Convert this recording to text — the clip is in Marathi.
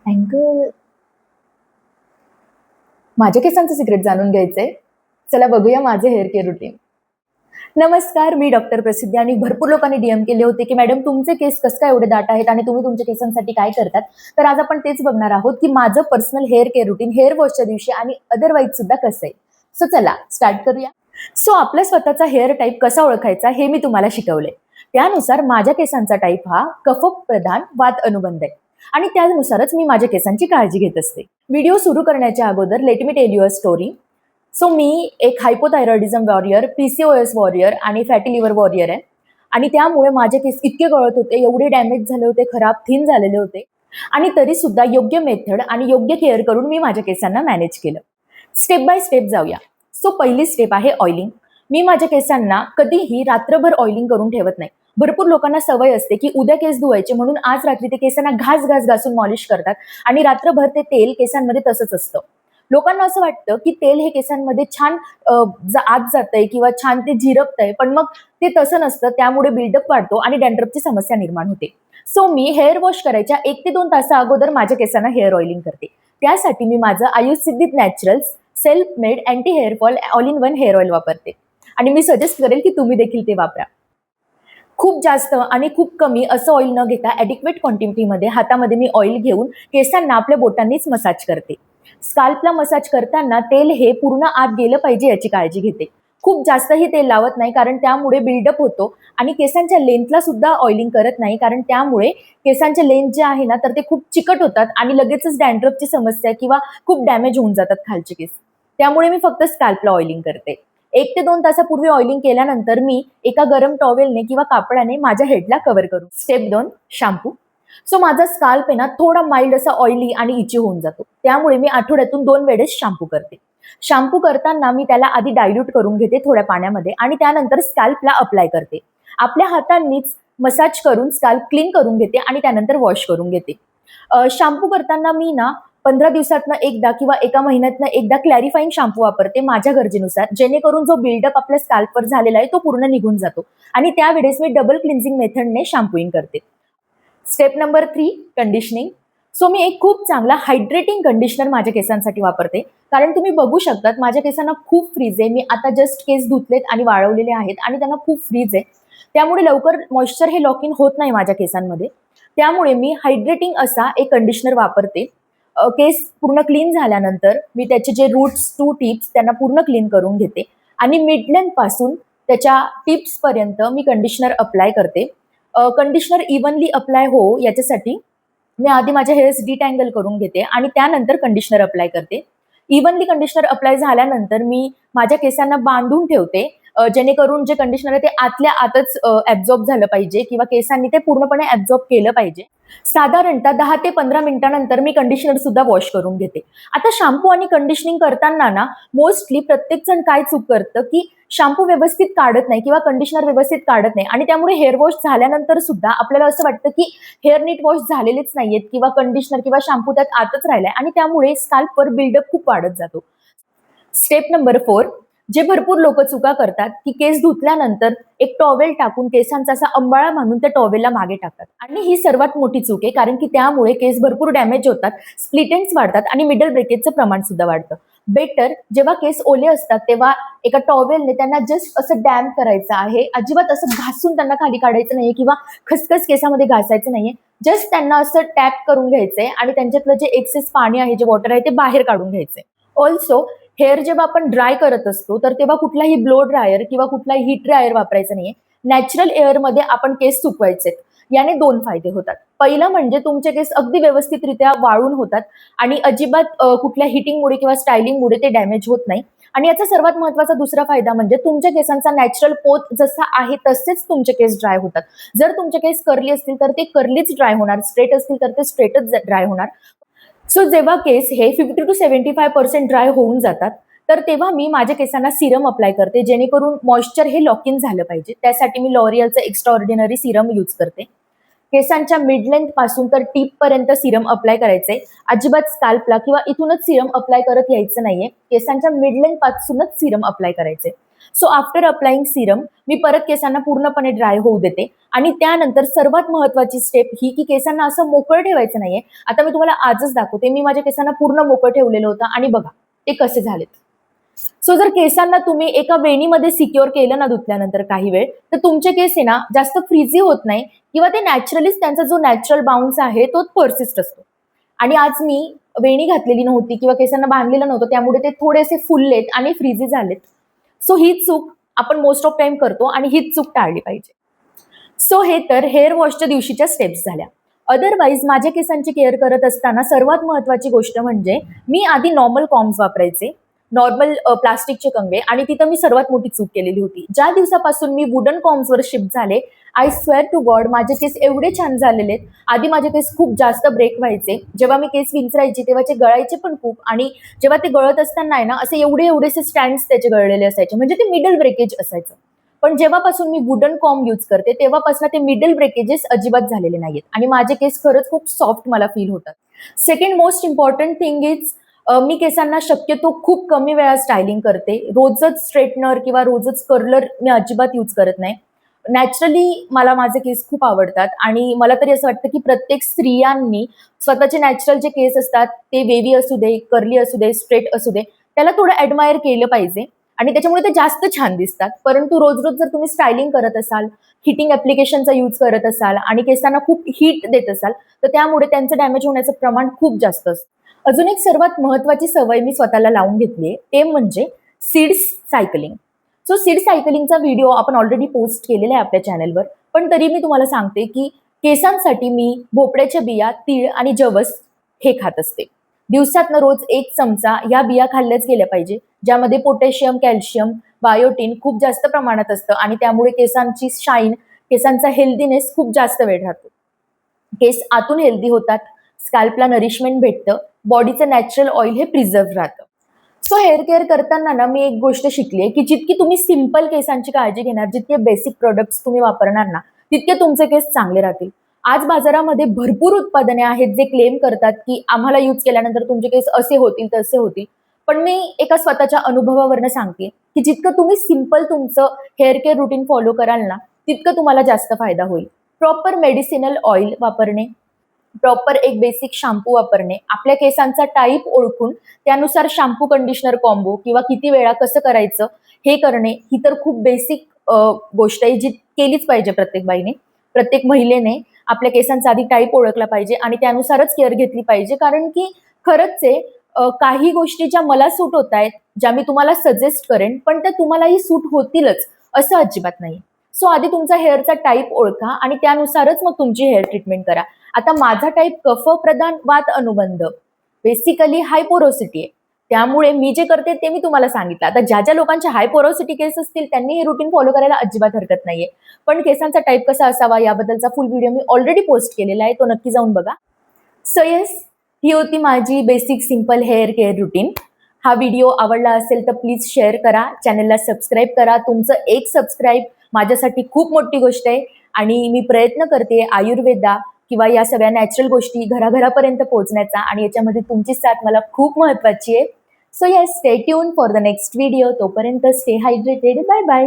अँकर माझ्या केसांचं सिक्रेट जाणून घ्यायचंय. चला बघूया माझे हेअर केअर रुटीन. नमस्कार, मी डॉक्टर प्रसिद्धी. आणि भरपूर लोकांनी डीएम केले होते की मॅडम तुमचे केस कसं काय एवढे दाट आहेत आणि तुम्ही तुमच्या केसांसाठी काय करतात. तर आज आपण तेच बघणार आहोत की माझं personal hair care routine hair वॉशच्या दिवशी आणि अदरवाईज सुद्धा कसं आहे. सो चला स्टार्ट करूया. सो आपला स्वतःचा हेअर टाईप कसा ओळखायचा हे मी तुम्हाला शिकवले. त्यानुसार माझ्या केसांचा टाईप हा कफ प्रधान वात अनुबंध आहे आणि त्यानुसारच मी माझ्या केसांची काळजी घेत असते. व्हिडिओ सुरू करण्याच्या अगोदर let me tell you a story. So मी एक हायपोथायरॉइडिझम वॉरियर, पीसीओएस वॉरियर आणि फॅटी लिव्हर वॉरियर आहे. आणि त्यामुळे माझे केस इतके गळत होते, एवढे डॅमेज झाले होते, खराब थिन झालेले होते. आणि तरी सुद्धा योग्य मेथड आणि योग्य केअर करून मी माझ्या केसांना मॅनेज केलं. स्टेप बाय स्टेप जाऊया. सो पहिली स्टेप आहे ऑइलिंग. मी माझ्या केसांना कधीही रात्रभर ऑइलिंग करून ठेवत नाही. भरपूर लोकांना सवय असते की उद्या केस धुवायचे म्हणून आज रात्री ते केसांना घास घासून मॉलिश करतात आणि रात्रभर ते तेल केसांमध्ये तसंच असतं. लोकांना असं वाटतं की तेल हे केसांमध्ये छान आत जातंय किंवा छान ते झिरपतंय, पण मग ते तसं नसतं. त्यामुळे बिल्डअप वाढतो आणि डॅन्ड्रफची समस्या निर्माण होते. सो मी हेअर वॉश करायच्या 1 ते 2 तासा अगोदर माझ्या केसांना हेअर ऑइलिंग करते. त्यासाठी मी माझं Ayush Siddhit Naturals self made anti hair fall all in one hair oil वापरते आणि मी सजेस्ट करेल की तुम्ही देखील ते वापरा. खूप जास्त आणि खूप कमी असं ऑइल न घेता ॲडिक्वेट क्वांटिटीमध्ये हातामध्ये मी ऑइल घेऊन केसांना आपल्या बोटांनीच मसाज करते. स्काल्पला मसाज करताना तेल हे पूर्ण आत गेलं पाहिजे याची काळजी घेते. खूप जास्तही तेल लावत नाही कारण त्यामुळे बिल्डअप होतो आणि केसांच्या लेंथला सुद्धा ऑइलिंग करत नाही कारण त्यामुळे केसांच्या लेंथ जे आहे ना तर ते खूप चिकट होतात आणि लगेचच डॅन्ड्रफची समस्या किंवा खूप डॅमेज होऊन जातात खालचे केस. त्यामुळे मी फक्त स्काल्पला ऑइलिंग करते. 1 ते 2 तासापूर्वी ऑइलिंग केल्यानंतर मी एका गरम टॉवेलने किंवा कापडाने माझ्या हेडला कव्हर करू. Step 2 shampoo. सो माझा स्काल्प आहे ना थोडा माइल्ड असा ऑइली आणि इची होऊन जातो. त्यामुळे मी आठवड्यातून 2 वेळेस शॅम्पू करते. शॅम्पू करताना मी त्याला आधी डायल्यूट करून घेते थोड्या पाण्यामध्ये आणि त्यानंतर स्काल्पला अप्लाय करते. आपल्या हातांनीच मसाज करून स्काल्प क्लीन करून घेते आणि त्यानंतर वॉश करून घेते. शॅम्पू करताना मी ना 15 दिवसातनं एकदा किंवा एका महिन्यातनं एकदा क्लॅरिफाईंग शॅम्पू वापरते माझ्या गरजेनुसार, जेणेकरून जो बिल्डअप आपल्या स्काल्पवर झालेला आहे तो पूर्ण निघून जातो आणि त्यावेळेस मी डबल क्लिन्झिंग मेथडने शॅम्पूइंग करते. Step number 3 conditioning. सो मी एक खूप चांगला हायड्रेटिंग कंडिशनर माझ्या केसांसाठी वापरते कारण तुम्ही बघू शकतात माझ्या केसांना खूप फ्रीज आहे. मी आता जस्ट केस धुतलेत आणि वाळवलेले आहेत आणि त्यांना खूप फ्रीज आहे. त्यामुळे लवकर मॉइश्चर हे लॉक इन होत नाही माझ्या केसांमध्ये. त्यामुळे मी हायड्रेटिंग असा एक कंडिशनर वापरते. केस पूर्ण क्लीन झाल्यानंतर मी त्याचे जे रूट्स टू टिप्स त्यांना पूर्ण क्लीन करून घेते आणि मिडलेंथ पासून त्याच्या टिप्सपर्यंत मी कंडिशनर अप्लाय करते. कंडिशनर इव्हनली अप्लाय हो याच्यासाठी मी आधी माझे हेअर्स डिटँगल करून घेते आणि त्यानंतर कंडिशनर अप्लाय करते. इव्हनली कंडिशनर अप्लाय झाल्यानंतर मी माझ्या केसांना बांधून ठेवते, जेणेकरून जे कंडिशनर आहे ते आतल्या आतच ॲब्झॉर्ब झालं पाहिजे किंवा केसांनी ते पूर्णपणे ॲब्झॉर्ब केलं पाहिजे. साधारणतः 10 ते 15 मिनिटांनंतर मी कंडिशनर सुद्धा वॉश करून घेते. आता शॅम्पू आणि कंडिशनिंग करताना ना मोस्टली प्रत्येक जण काय चूक करतं की शॅम्पू व्यवस्थित काढत नाही किंवा कंडिशनर व्यवस्थित काढत नाही आणि त्यामुळे हेअर वॉश झाल्यानंतर सुद्धा आपल्याला असं वाटतं की हेअर नीट वॉश झालेलेच नाहीयेत किंवा कंडिशनर किंवा शॅम्पू त्यात आतच राहिलाय आणि त्यामुळे स्काल्पवर बिल्डअप खूप वाढत जातो. स्टेप नंबर 4 जे भरपूर लोक चुका करतात की केस धुतल्यानंतर एक टॉवेल टाकून केसांचा असा अंबाळा बांधून त्या टॉवेलला मागे टाकतात आणि ही सर्वात मोठी चूक आहे कारण की त्यामुळे केस भरपूर डॅमेज होतात, स्प्लिट एंड्स वाढतात आणि मिडल ब्रेकेजचं प्रमाण सुद्धा वाढतं. बेटर जेव्हा केस ओले असतात तेव्हा एका टॉवेलने त्यांना जस्ट असं डॅम्प करायचं आहे. अजिबात असं घासून त्यांना खाली काढायचं नाहीये किंवा खसखस केसामध्ये घासायचं नाहीये. जस्ट त्यांना असं टॅप करून घ्यायचंय आणि त्यांच्यातलं जे एक्सेस पाणी आहे, जे वॉटर आहे ते बाहेर काढून घ्यायचंय. ऑल्सो हेअर जेव्हा आपण ड्राय करत असतो तर तेव्हा कुठलाही ब्लो ड्रायर किंवा कुठलाही हीट ड्रायर वापरायचं नाहीये. नॅचरल एअरमध्ये आपण केस सुकवायचे. याने 2 फायदे होतात. पहिलं म्हणजे तुमचे केस अगदी व्यवस्थितरित्या वाळून होतात आणि अजिबात कुठल्या हिटिंगमुळे किंवा स्टायलिंगमुळे ते डॅमेज होत नाही. आणि याचा सर्वात महत्त्वाचा दुसरा फायदा म्हणजे तुमच्या केसांचा नॅचरल पोत जसा आहे तसेच तुमचे केस ड्राय होतात. जर तुमचे केस कर्ली असतील तर ते कर्लीच ड्राय होणार, स्ट्रेट असतील तर ते स्ट्रेटच ड्राय होणार. सो जेव्हा केस हे 50 to 75% ड्राय होऊन जातात तर तेव्हा मी माझ्या केसांना सिरम अप्लाय करते, जेणेकरून मॉइश्चर हे लॉक इन झालं पाहिजे. त्यासाठी मी लॉरियलचं एक्स्ट्रा ऑर्डिनरी सिरम यूज करते. केसांच्या मिडलेंथ पासून तर टीप पर्यंत सिरम अप्लाय करायचे. अजिबात स्काल्पला किंवा इथूनच सिरम अप्लाय करत यायचं नाहीये. केसांच्या मिडलेंथ पासूनच सिरम अप्लाय करायचे. सो आफ्टर अप्लाइंग सिरम मी परत केसांना पूर्णपणे ड्राय होऊ देते आणि त्यानंतर सर्वात महत्वाची स्टेप ही की केसांना असं मोकळं ठेवायचं नाहीये. आता मी तुम्हाला आजच दाखवते. मी माझ्या केसांना पूर्ण मोकळं ठेवलेलं होतं आणि बघा ते कसे झालेत. सो जर केसांना तुम्ही एका वेणीमध्ये सिक्युअर केलं ना धुतल्यानंतर काही वेळ, तर तुमचे केस आहे ना जास्त फ्रीझी होत नाही किंवा ते नॅचरलीच त्यांचा जो नॅचरल बाउन्स आहे तो पर्सिस्ट असतो. आणि आज मी वेणी घातलेली नव्हती किंवा केसांना बांधलेलं नव्हतं, त्यामुळे ते थोडेसे फुललेत आणि फ्रीझी झालेत. सो ही चूक आपण मोस्ट ऑफ टाइम करतो आणि हीच चूक टाळली पाहिजे. सो हे तर हेअर वॉशच्या दिवशीच्या स्टेप्स झाल्या. अदरवाईज माझ्या केसांची केअर करत असताना सर्वात महत्वाची गोष्ट म्हणजे मी आधी नॉर्मल कॉम्स वापरायचे, नॉर्मल प्लास्टिकचे कंगवे, आणि तिथं मी सर्वात मोठी चूक केलेली होती. ज्या दिवसापासून मी वुडन कॉम्सवर शिफ्ट झाले, आय स्वेअर टू गॉड माझे केस एवढे छान झालेले. आधी माझे केस खूप जास्त ब्रेक व्हायचे. जेव्हा मी केस विंचरायची तेव्हा ते गळायचे पण खूप, आणि जेव्हा ते गळत असताना आहे ना असे एवढेसे स्टँड्स त्याचे गळलेले असायचे, म्हणजे ते मिडल ब्रेकेज असायचं. पण जेव्हापासून मी वुडन कॉम्ब यूज करते तेव्हापासून ते मिडल ब्रेकेजेस अजिबात झालेले नाहीत आणि माझे केस खरंच खूप सॉफ्ट मला फील होतात. Second most important thing is me केसांना शक्यतो खूप कमी वेळा स्टायलिंग करते. रोजच स्ट्रेटनर किंवा रोजच कर्लर मी अजिबात यूज करत नाही. नॅचरली मला माझे केस खूप आवडतात आणि मला तरी असं वाटतं की प्रत्येक स्त्रियांनी स्वतःचे नॅचरल जे केस असतात ते वेवी असू दे, कर्ली असू दे, स्ट्रेट असू दे, त्याला थोडं ॲडमायर केलं पाहिजे आणि त्याच्यामुळे ते जास्त छान दिसतात. परंतु रोज रोज जर तुम्ही स्टायलिंग करत असाल, हिटिंग ॲप्लिकेशनचा यूज करत असाल आणि केसांना खूप हीट देत असाल, तर त्यामुळे त्यांचं डॅमेज होण्याचं प्रमाण खूप जास्त असतं. अजून एक सर्वात महत्वाची सवय मी स्वतःला लावून घेतली आहे, ते म्हणजे सीड्स सायकलिंग. सो सीड सायकलिंगचा व्हिडिओ आपण ऑलरेडी पोस्ट केलेला आहे आपल्या चॅनलवर, पण तरी मी तुम्हाला सांगते की केसांसाठी मी भोपळ्याच्या बिया, तीळ आणि जवस हे खात असते. दिवसातनं रोज 1 चमचा या बिया खाल्ल्याच गेल्या पाहिजे, ज्यामध्ये पोटॅशियम, कॅल्शियम, बायोटीन खूप जास्त प्रमाणात असतं आणि त्यामुळे केसांची शाईन, केसांचा हेल्दीनेस खूप जास्त वेळ राहतो. केस आतून हेल्दी होतात, स्कॅल्पला नरिशमेंट भेटतं, बॉडीचं नॅचरल ऑइल हे प्रिझर्व राहतं. सो हेअर केअर करताना ना मी एक गोष्ट शिकली आहे की जितकी तुम्ही सिंपल केसांची काळजी घेणार, जितके बेसिक प्रोडक्ट्स तुम्ही वापरणार ना, तितके तुमचे केस चांगले राहतील. आज बाजारामध्ये भरपूर उत्पादने आहेत जे क्लेम करतात की आम्हाला यूज केल्यानंतर तुमचे केस असे होतील, तसे होतील. पण मी एका स्वतःच्या अनुभवावरनं सांगते की जितकं तुम्ही सिंपल तुमचं हेअर केअर रुटीन फॉलो कराल ना, तितकं तुम्हाला जास्त फायदा होईल. प्रॉपर मेडिसिनल ऑइल वापरणे, प्रॉपर एक बेसिक शॅम्पू वापरणे, आपल्या केसांचा टाईप ओळखून त्यानुसार शॅम्पू कंडिशनर कॉम्बो किंवा किती वेळा कसं करायचं हे करणे, ही तर खूप बेसिक गोष्ट आहे जी केलीच पाहिजे प्रत्येक बाईने. प्रत्येक महिलेने आपल्या केसांचा आधी टाईप ओळखला पाहिजे आणि त्यानुसारच केअर घेतली पाहिजे. कारण की खरंच आहे, काही गोष्टी ज्या मला सूट होत आहेत, ज्या मी तुम्हाला सजेस्ट करेन, पण त्या तुम्हालाही सूट होतीलच असं अजिबात नाही. सो आधी तुमचा हेअरचा टाईप ओळखा आणि त्यानुसारच मग तुमची हेअर ट्रीटमेंट करा. आता माझा टाईप कफ प्रधान वात अनुबंध, बेसिकली हाय पोरोसिटी आहे. त्यामुळे मी जे करते ते मी तुम्हाला सांगितलं. आता ज्या लोकांचे हाय पोरोसिटी केस असतील त्यांनी हे रुटीन फॉलो करायला अजिबात हरकत नाहीये. पण केसांचा टाईप कसा असावा याबद्दलचा फुल व्हिडिओ मी ऑलरेडी पोस्ट केलेला आहे, तो नक्की जाऊन बघा. सो येस, ही होती माझी basic simple hair care routine. हा व्हिडिओ आवडला असेल तर प्लीज शेअर करा, चॅनलला सबस्क्राईब करा. तुमचं एक सबस्क्राईब माझ्यासाठी खूप मोठी गोष्ट आहे आणि मी प्रयत्न करते आयुर्वेदा किंवा या सगळ्या नॅचरल गोष्टी घराघरापर्यंत पोहोचण्याचा, आणि याच्यामध्ये तुमची साथ मला खूप महत्वाची आहे. So yes, stay tune for the next video. तोपर्यंत स्टे हायड्रेटेड. Bye bye.